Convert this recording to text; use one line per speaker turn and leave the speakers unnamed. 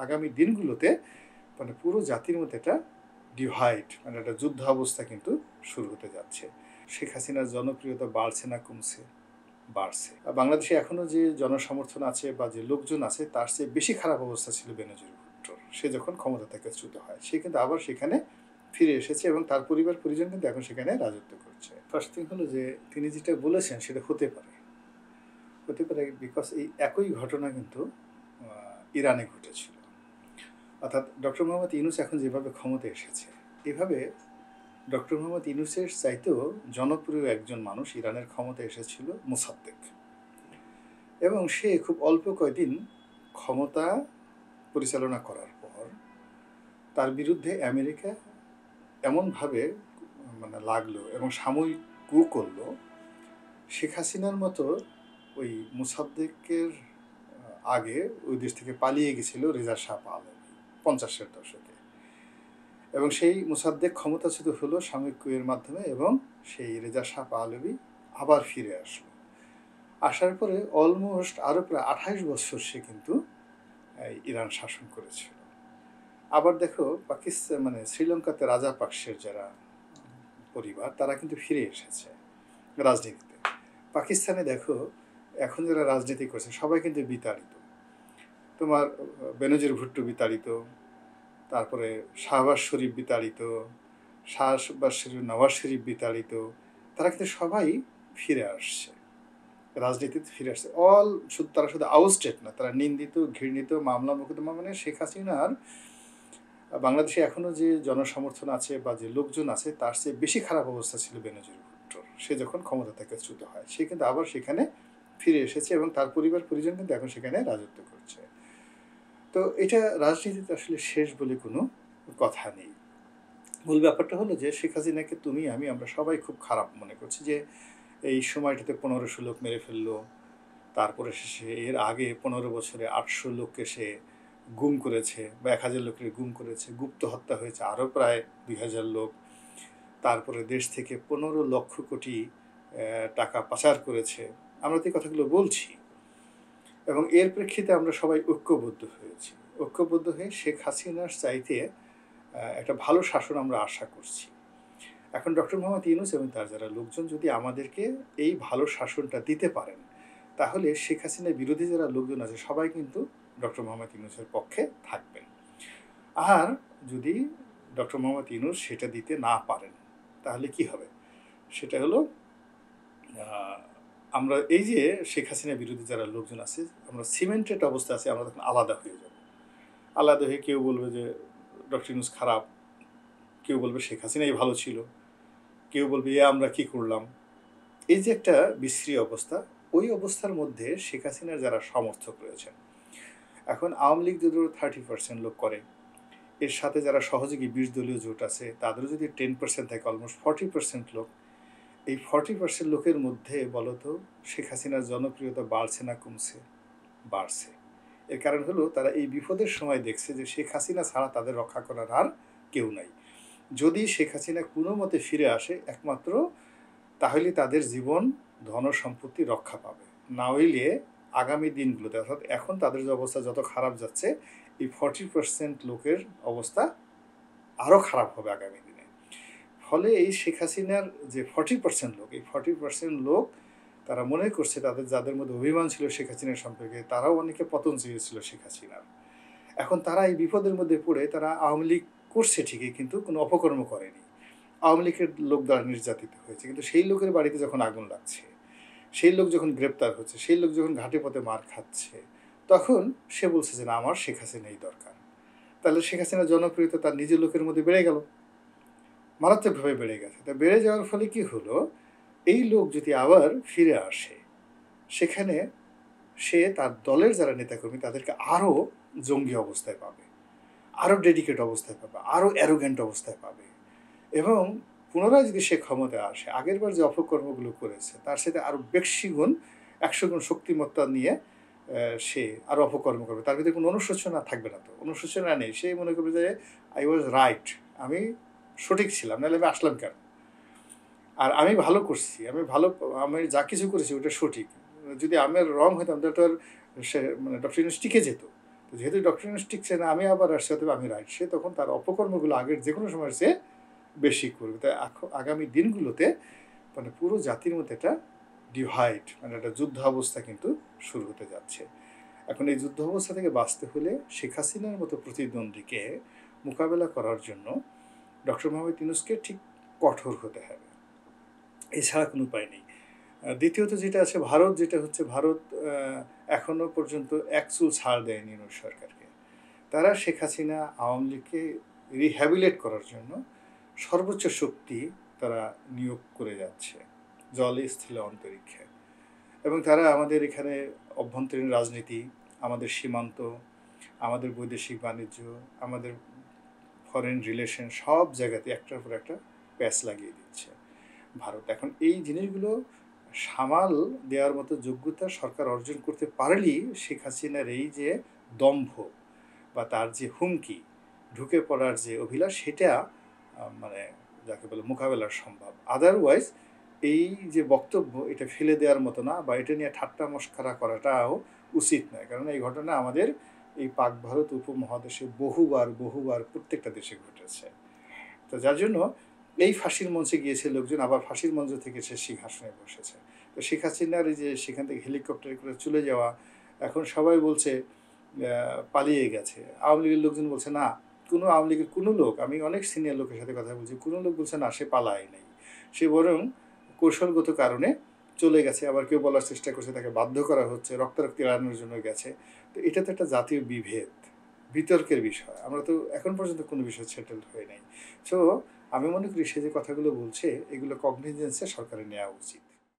আগামী দিনগুলোতে মানে পুরো জাতির মধ্যে একটা ডিভাইড, মানে একটা যুদ্ধ অবস্থা কিন্তু শুরু হতে যাচ্ছে। শেখ হাসিনার জনপ্রিয়তা বাড়ছে না কমছে? বাড়ছে। বাংলাদেশে এখনো যে জনসমর্থন আছে বা যে লোকজন আছে তার চেয়ে বেশি খারাপ অবস্থা ছিল বেনজির ভুট্টোর। সে যখন ক্ষমতা থেকে চ্যুত হয়, সে কিন্তু আবার সেখানে ফিরে এসেছে এবং তার পরিবার পরিজন কিন্তু এখন সেখানে রাজত্ব করছে। ফার্স্ট থিং হলো যে তিনি যেটা বলেছেন সেটা হতে পারে, হতে পারে বিকজ এই একই ঘটনা কিন্তু ইরানে ঘটেছিল। অর্থাৎ ডক্টর মোহাম্মদ ইউনূস এখন যেভাবে ক্ষমতায় এসেছে, এভাবে ডক্টর মোহাম্মদ ইউনূসের চাইতেও জনপ্রিয় একজন মানুষ ইরানের ক্ষমতায় এসেছিল মোসাদ্দেক, এবং সে খুব অল্প কয়দিন ক্ষমতা পরিচালনা করার পর তার বিরুদ্ধে আমেরিকা এমনভাবে মানে লাগলো এবং সাময়িক কু করলো, শেখ হাসিনার মতো ওই মোসাদ্দেকের আগে ওই দেশ থেকে পালিয়ে গেছিল রেজা শাহ পাহলভি 50-এর দশকে, এবং সেই মোসাদ্দেক ক্ষমতাচ্যুত হলো সাময়িক কুয়ের মাধ্যমে এবং সেই রেজা শাহ পাহলভি আবার ফিরে আসলো। আসার পরে অলমোস্ট আরও প্রায় 28 বছর সে কিন্তু ইরান শাসন করেছিল। আবার দেখো পাকিস্তান মানে শ্রীলঙ্কাতে রাজা পাকসের যারা পরিবার তারা কিন্তু ফিরে এসেছে রাজনীতিতে। পাকিস্তানে দেখো এখন যারা রাজনীতি করছে সবাই কিন্তু বিতাড়িত। তোমার বেনজির ভুট্টো বিতাড়িত, তারপরে শাহবাজ শরীফ বিতাড়িত, শাহবাজ শরীফ নওয়াজ শরীফ বিতাড়িত, তারা কিন্তু সবাই ফিরে আসছে, রাজনীতিতে ফিরে আসছে। তারা শুধু আউটস্টেড না, তারা নিন্দিত, ঘৃণিত, মামলা মোকদ্দমা, মানে শেখ হাসিনার বাংলাদেশে এখনো যে জনসমর্থন আছে বা যে লোকজন আছে তার চেয়ে বেশি খারাপ অবস্থা ছিল বেনজির ভুট্টোর। সে যখন ক্ষমতা থেকে চ্যুত হয়, সে কিন্তু আবার সেখানে ফিরে এসেছে এবং তার পরিবার পরিজন কিন্তু এখন সেখানে রাজত্ব করছে। তো এটা রাজনীতিতে আসলে শেষ বলে কোনো কথা নেই। মূল ব্যাপারটা হলো যে শেখ হাসিনাকে তুমি আমি আমরা সবাই খুব খারাপ মনে করছি যে এই সময়টাতে 1500 লোক মেরে ফেললো, তারপরে সে এর আগে 15 বছরে 800 লোককে সে গুম করেছে বা 1000 লোকের গুম করেছে, গুপ্ত হত্যা হয়েছে আরও প্রায় 2000 লোক, তারপরে দেশ থেকে 15 লক্ষ কোটি টাকা পাচার করেছে। আমরা তো এই কথাগুলো বলছি এবং এর প্রেক্ষিতে আমরা সবাই ঐক্যবদ্ধ হয়েছি। ঐক্যবদ্ধ হয়ে শেখ হাসিনার চাইতে একটা ভালো শাসন আমরা আশা করছি। এখন ডক্টর মোহাম্মদ ইউনূস এবং তার যারা লোকজন যদি আমাদেরকে এই ভালো শাসনটা দিতে পারেন, তাহলে শেখ হাসিনার বিরোধী যারা লোকজন আছে সবাই কিন্তু ডক্টর মোহাম্মদ ইউনূসের পক্ষে থাকবেন। আর যদি ডক্টর মোহাম্মদ ইউনূস সেটা দিতে না পারেন তাহলে কি হবে? সেটা হলো আমরা এই যে শেখ হাসিনার বিরোধী যারা লোকজন আছে, আমরা সিমেন্টেড অবস্থা আছে, আমরা তখন আলাদা হয়ে যাব। আলাদা হয়ে কেউ বলবে যে ডক্টর ইউনূস খারাপ, কেউ বলবে শেখ হাসিনাই ভালো ছিল, কেউ বলবে আমরা কি করলাম। এই যে একটা বিশ্রী অবস্থা, ওই অবস্থার মধ্যে শেখ হাসিনার যারা সমর্থক রয়েছেন, এখন আওয়ামী লীগ যদি 30% লোক করে, এর সাথে যারা সহযোগী 20 দলীয় জোট আছে তাদেরও যদি 10% থাকে, অলমোস্ট 40% লোক, এই 40% লোকের মধ্যে বলতো শেখ হাসিনার জনপ্রিয়তা বাড়ছে না কমছে? বাড়ছে। এর কারণ হলো তারা এই বিপদের সময় দেখছে যে শেখ হাসিনা ছাড়া তাদের রক্ষা করার আর কেউ নাই। যদি শেখ হাসিনা কোনো মতে ফিরে আসে একমাত্র তাহলে তাদের জীবন ধন সম্পত্তি রক্ষা পাবে, না হইলে আগামী দিনগুলোতে, অর্থাৎ এখন তাদের যে অবস্থা যত খারাপ যাচ্ছে, এই 40% লোকের অবস্থা আরও খারাপ হবে আগামী দিনে। ফলে এই শেখ হাসিনার যে 40% লোক, এই 40% লোক তারা মনে করছে তাদের যাদের মধ্যে অভিমান ছিল শেখ হাসিনার সম্পর্কে, তারাও অনেকে পতন চেয়েছিল শেখ হাসিনার। এখন তারা এই বিপদের মধ্যে পড়ে তারা আওয়ামী লীগ করছে ঠিকই, কিন্তু কোনো অপকর্ম করেনি। আওয়ামী লীগের লোক দ্বারা নির্যাতিত হয়েছে, কিন্তু সেই লোকের বাড়িতে যখন আগুন লাগছে, সেই লোক যখন গ্রেপ্তার হচ্ছে, সেই লোক যখন ঘাটে পথে মার খাচ্ছে, তখন সে বলছে যে না, আমার শেখ হাসিনাই দরকার। তাহলে শেখ হাসিনার জনপ্রিয়তা তার নিজের লোকের মধ্যে বেড়ে গেল, মারাত্মকভাবে বেড়ে গেছে। তা বেড়ে যাওয়ার ফলে কি হলো, এই লোক যদি আবার ফিরে আসে, সেখানে সে তার দলের যারা নেতাকর্মী তাদেরকে আরও জঙ্গি অবস্থায় পাবে, আরও ডেডিকেট অবস্থায় পাবে, আরও অ্যারোগ্যান্ট অবস্থায় পাবে, এবং পুনরায় যদি সে ক্ষমতায় আসে আগেরবার যে অপকর্মগুলো করেছে তার সাথে আরও বেশি গুণ 100 গুণ শক্তিমত্তা নিয়ে সে আরও অপকর্ম করবে। তার ভিতরে কোনো অনুশোচনা থাকবে না। তো অনুশোচনা নেই, সে মনে করবে যে আই ওয়াজ রাইট, আমি সঠিক ছিলাম, নাহলে আমি আসলাম কেন, আর আমি ভালো করছি, আমি যা কিছু করেছি ওটা সঠিক। যদি আমার রং হইতাম তাহলে তো আর সে মানে ডক্টর ইউনূস টিকে যেত। তো যেহেতু ডক্টর ইউনূস টিকছে না, আমি আবার আসছি, অথবা আমি রাইট, সে তখন তার অপকর্মগুলো আগের যে কোনো সময়ের চেয়ে বেশি করবে। তাই আগামী দিনগুলোতে মানে পুরো জাতির মধ্যে একটা ডিভাইড, মানে একটা যুদ্ধাবস্থা কিন্তু শুরু হতে যাচ্ছে। এখন এই যুদ্ধাবস্থা থেকে বাঁচতে হলে শেখ হাসিনার মতো প্রতিদ্বন্দ্বীকে মোকাবেলা করার জন্য ডক্টর মোহাম্মদ ইউনূসকে ঠিক কঠোর হতে হবে, এছাড়া কোনো উপায় নেই। দ্বিতীয়ত যেটা আছে, ভারত যেটা হচ্ছে, ভারত এখনও পর্যন্ত এক চুল ছাড় দেয়নি ইউনূস সরকারকে। তারা শেখ হাসিনা আওয়ামী লীগকে রিহ্যাবিলেট করার জন্য সর্বোচ্চ শক্তি তারা নিয়োগ করে যাচ্ছে, জলে স্থলে অন্তরিক্ষে। এবং তারা আমাদের এখানে অভ্যন্তরীণ রাজনীতি, আমাদের সীমান্ত, আমাদের বৈদেশিক বাণিজ্য, আমাদের ফরেন রিলেশন, সব জায়গাতে একটার পর একটা প্যাচ লাগিয়ে দিচ্ছে ভারত। এখন এই জিনিসগুলো সামাল দেওয়ার মতো যোগ্যতা সরকার অর্জন করতে পারলেই শেখ হাসিনার এই যে দম্ভ বা তার যে হুমকি, ঢুকে পড়ার যে অভিলাষ, সেটা মানে যাকে বলে মোকাবেলা সম্ভব। আদারওয়াইজ এই যে বক্তব্য, এটা ফেলে দেওয়ার মতো না, বা এটা নিয়ে ঠাট্টা মশকরা করাটাও উচিত নয়। কারণ এই ঘটনা আমাদের এই পাক ভারত উপমহাদেশে বহুবার বহুবার প্রত্যেকটা দেশে ঘটেছে। তো যার জন্য এই ফাঁসির মঞ্চে গিয়েছে লোকজন, আবার ফাঁসির মঞ্চ থেকে সে সিংহাসনে বসেছে। তো শেখ হাসিনার এই যে সেখান থেকে হেলিকপ্টারে করে চলে যাওয়া, এখন সবাই বলছে পালিয়ে গেছে। আওয়ামী লীগের লোকজন বলছে না, কোনো আওয়ামী লীগের কোনো লোক, আমি অনেক সিনিয়র লোকের সাথে কথা বলছি, কোনো লোক বলছে না সে পালায় নেই, সে বরং কৌশলগত কারণে চলে গেছে। আবার কেউ বলার চেষ্টা করছে তাকে বাধ্য করা হচ্ছে, রক্তারক্তি এড়ানোর জন্য গেছে। তো এটা তো একটা জাতীয় বিভেদ, বিতর্কের বিষয়। আমরা তো এখন পর্যন্ত কোনো বিষয় সেটেল হয়ে নাই। সো আমি মনে করি সে যে কথাগুলো বলছে, এগুলো কগনিজেন্সে সরকারের নেওয়া উচিত।